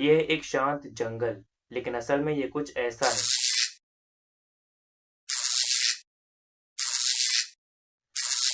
ये है एक शांत जंगल, लेकिन असल में ये कुछ ऐसा है।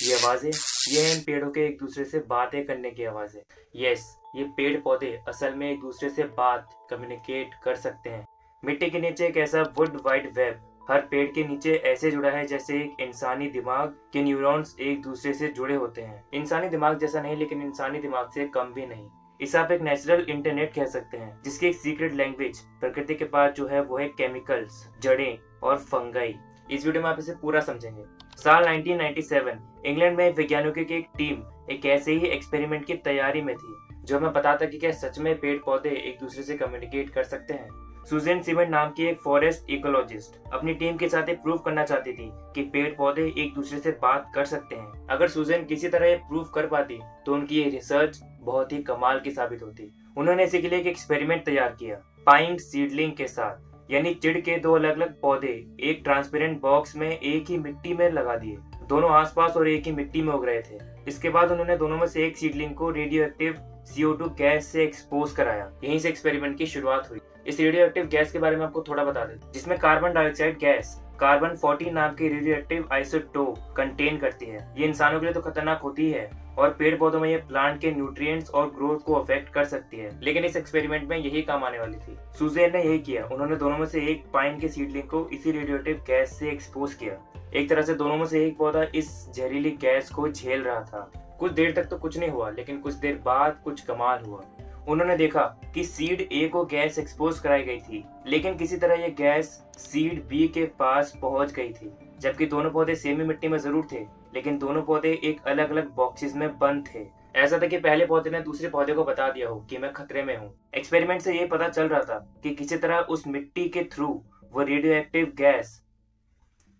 ये आवाजें, ये है इन पेड़ों के एक दूसरे से बातें करने की आवाजें। यस, ये पेड़ पौधे असल में एक दूसरे से बात कम्युनिकेट कर सकते हैं। मिट्टी के नीचे एक ऐसा वुड वाइड वेब हर पेड़ के नीचे ऐसे जुड़ा है जैसे एक इंसानी दिमाग के न्यूरॉन्स एक दूसरे से जुड़े होते हैं। इंसानी दिमाग जैसा नहीं, लेकिन इंसानी दिमाग से कम भी नहीं। इसे आप एक नेचुरल इंटरनेट कह सकते हैं, जिसकी एक सीक्रेट लैंग्वेज प्रकृति के पास जो है वो है केमिकल्स, जड़ें और फंगाई। इस वीडियो में आप इसे पूरा समझेंगे। साल 1997 इंग्लैंड में वैज्ञानिकों की एक टीम एक ऐसे ही एक्सपेरिमेंट की तैयारी में थी जो हमें बताता कि क्या सच में पेड़ पौधे एक दूसरे से कम्युनिकेट कर सकते हैं। सुजैन सीमेंट नाम की एक फॉरेस्ट इकोलॉजिस्ट अपनी टीम के साथ प्रूव करना चाहती थी कि पेड़ पौधे एक दूसरे से बात कर सकते हैं। अगर सुजैन किसी तरह ये प्रूव कर पाती तो उनकी ये रिसर्च बहुत ही कमाल की साबित होती। उन्होंने इसी के लिए एक एक्सपेरिमेंट तैयार किया पाइन सीडलिंग के साथ, यानी चिड़ के दो अलग अलग पौधे एक ट्रांसपेरेंट बॉक्स में एक ही मिट्टी में लगा दिए। दोनों आसपास और एक ही मिट्टी में उग रहे थे। इसके बाद उन्होंने दोनों में से एक सीडलिंग को रेडियो एक्टिव CO2 गैस से एक्सपोज कराया। यहीं से एक्सपेरिमेंट की शुरुआत हुई। इस रेडियो एक्टिव गैस के बारे में आपको थोड़ा बता दें, जिसमें कार्बन डाइऑक्साइड गैस कार्बन 14 नाम की रेडियो एक्टिव आइसोटोप कंटेन करती है। ये इंसानों के लिए तो खतरनाक होती है और पेड़ पौधों में ये प्लांट के न्यूट्रिएंट्स और ग्रोथ को अफेक्ट कर सकती है, लेकिन इस एक्सपेरिमेंट में यही काम आने वाली थी। सुजैन ने यही किया। उन्होंने दोनों में से एक पाइन के सीडलिंग को इसी रेडियोएक्टिव गैस से एक्सपोज किया। एक तरह से दोनों में से एक पौधा इस जहरीली गैस को झेल रहा था। कुछ देर तक तो कुछ नहीं हुआ, लेकिन कुछ देर बाद कुछ कमाल हुआ। उन्होंने देखा कि सीड ए को गैस एक्सपोज कराई गई थी, लेकिन किसी तरह यह गैस सीड बी के पास पहुंच गई थी। जबकि दोनों पौधे सेमी मिट्टी में जरूर थे, लेकिन दोनों पौधे एक अलग अलग बॉक्सेस में बंद थे। ऐसा था कि पहले पौधे ने दूसरे पौधे को बता दिया हो कि मैं खतरे में हूँ। एक्सपेरिमेंट से ये पता चल रहा था कि किसी तरह उस मिट्टी के थ्रू वो रेडियो एक्टिव गैस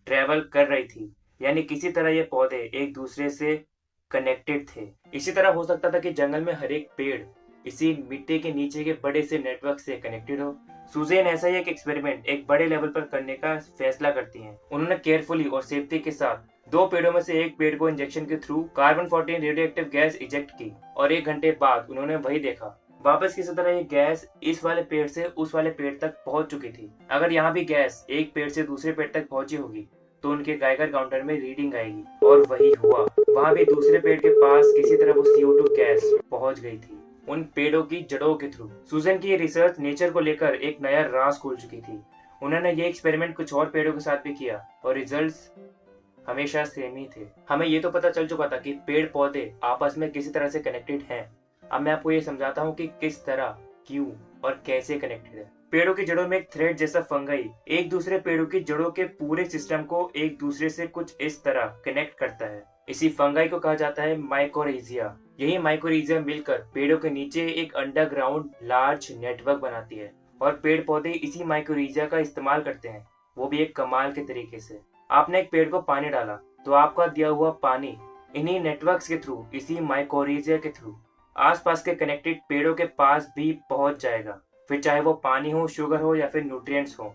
ट्रेवल कर रही थी, यानी किसी तरह ये पौधे एक दूसरे से कनेक्टेड थे। इसी तरह हो सकता था कि जंगल में हर एक पेड़ इसी मिट्टी के नीचे के बड़े से नेटवर्क से कनेक्टेड हो। सुजैन ऐसा ही एक एक्सपेरिमेंट एक बड़े लेवल पर करने का फैसला करती हैं। उन्होंने केयरफुली और सेफ्टी के साथ दो पेड़ों में से एक पेड़ को इंजेक्शन के through carbon 14 radio active gas eject की और 1 घंटे बाद उन्होंने वही देखा। वापस किसी तरह ये गैस इस वाले पेड़ से उस वाले पेड़ तक पहुंच चुकी थी। अगर यहाँ भी गैस एक पेड़ से दूसरे पेड़ तक पहुंची होगी तो उनके गाइगर काउंटर में रीडिंग आएगी, और वही हुआ। वहां भी दूसरे पेड़ के पास किसी तरह वो CO2 गैस पहुंच गई थी उन पेड़ों की जड़ों के थ्रू। सुजैन की ये रिसर्च नेचर को लेकर एक नया राज खोल चुकी थी। उन्होंने ये एक्सपेरिमेंट कुछ और पेड़ों के साथ भी किया और रिजल्ट्स हमेशा सेम ही थे। हमें ये तो पता चल चुका था कि पेड़ पौधे आपस में किसी तरह से कनेक्टेड हैं। अब मैं आपको ये समझाता हूँ कि किस तरह, क्यों और कैसे कनेक्टेड है। पेड़ों की जड़ों में एक थ्रेड जैसा फंगाई एक दूसरे पेड़ों की जड़ों के पूरे सिस्टम को एक दूसरे से कुछ इस तरह कनेक्ट करता है। इसी फंगाई को कहा जाता है माइकोरिजिया। यही माइकोरिजिया मिलकर पेड़ों के नीचे एक अंडरग्राउंड लार्ज नेटवर्क बनाती है और पेड़ पौधे इसी माइकोरिजिया का इस्तेमाल करते हैं, वो भी एक कमाल के तरीके से। आपने एक पेड़ को पानी डाला तो आपका दिया हुआ पानी इन्हीं नेटवर्क्स के थ्रू, इसी माइकोरिजिया के थ्रू आसपास के कनेक्टेड पेड़ों के पास भी पहुंच जाएगा, फिर चाहे वो पानी हो, शुगर हो या फिर न्यूट्रिएंट्स हो।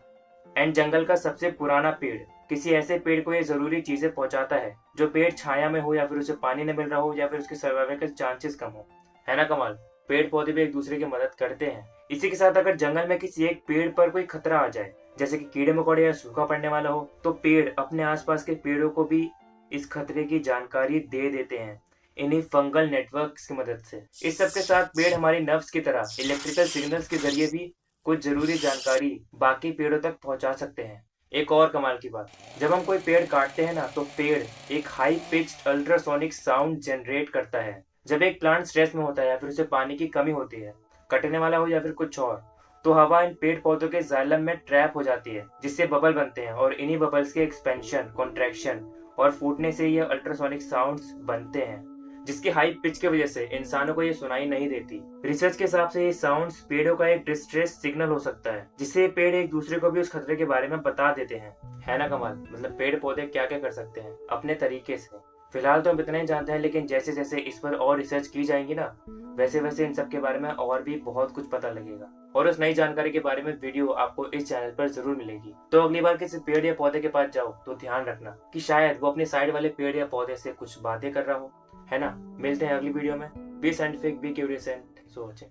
एंड जंगल का सबसे पुराना पेड़ किसी ऐसे पेड़ को ये जरूरी चीजें पहुंचाता है जो पेड़ छाया में हो या फिर उसे पानी न मिल रहा हो या फिर उसके सर्वाइवल के चांसेस कम हो। है ना कमाल? पेड़ पौधे भी एक दूसरे की मदद करते हैं। इसी के साथ अगर जंगल में किसी एक पेड़ पर कोई खतरा आ जाए, जैसे कि कीड़े मकोड़े या सूखा पड़ने वाला हो, तो पेड़ अपने आसपास के पेड़ों को भी इस खतरे की जानकारी दे देते हैं इन्हीं फंगल नेटवर्क्स की मदद से। इस सब के साथ पेड़ हमारी नर्व्स की तरह इलेक्ट्रिकल सिग्नल्स के जरिए भी कुछ जरूरी जानकारी बाकी पेड़ों तक पहुंचा सकते हैं। एक और कमाल की बात, जब हम कोई पेड़ काटते हैं ना, तो पेड़ एक high pitched ultrasonic sound generate करता है। जब एक प्लांट स्ट्रेस में होता है या फिर उसे पानी की कमी होती है, कटने वाला हो या फिर कुछ और, तो हवा इन पेड़ पौधों के जाइलम में ट्रैप हो जाती है, जिससे बबल बनते हैं और इन्हीं बबल्स के एक्सपेंशन, कॉन्ट्रैक्शन और फूटने से ये अल्ट्रासोनिक साउंड्स बनते हैं, जिसकी हाई पिच की वजह से इंसानों को ये सुनाई नहीं देती। रिसर्च के हिसाब से ये साउंड्स पेड़ों का एक डिस्ट्रेस सिग्नल हो सकता है, जिससे पेड़ एक दूसरे को भी उस खतरे के बारे में बता देते हैं। है ना कमाल? मतलब पेड़ पौधे क्या क्या कर सकते हैं अपने तरीके से। फिलहाल तो हम इतना ही जानते हैं, लेकिन जैसे जैसे इस पर और रिसर्च की जाएंगी ना, वैसे वैसे इन सब के बारे में और भी बहुत कुछ पता लगेगा और उस नई जानकारी के बारे में वीडियो आपको इस चैनल पर जरूर मिलेगी। तो अगली बार किसी पेड़ या पौधे के पास जाओ तो ध्यान रखना कि शायद वो अपने साइड वाले पेड़ या पौधे से कुछ बातें कर रहा हो। है ना? मिलते हैं अगली वीडियो में। B scientific, be curious and thanks for watching.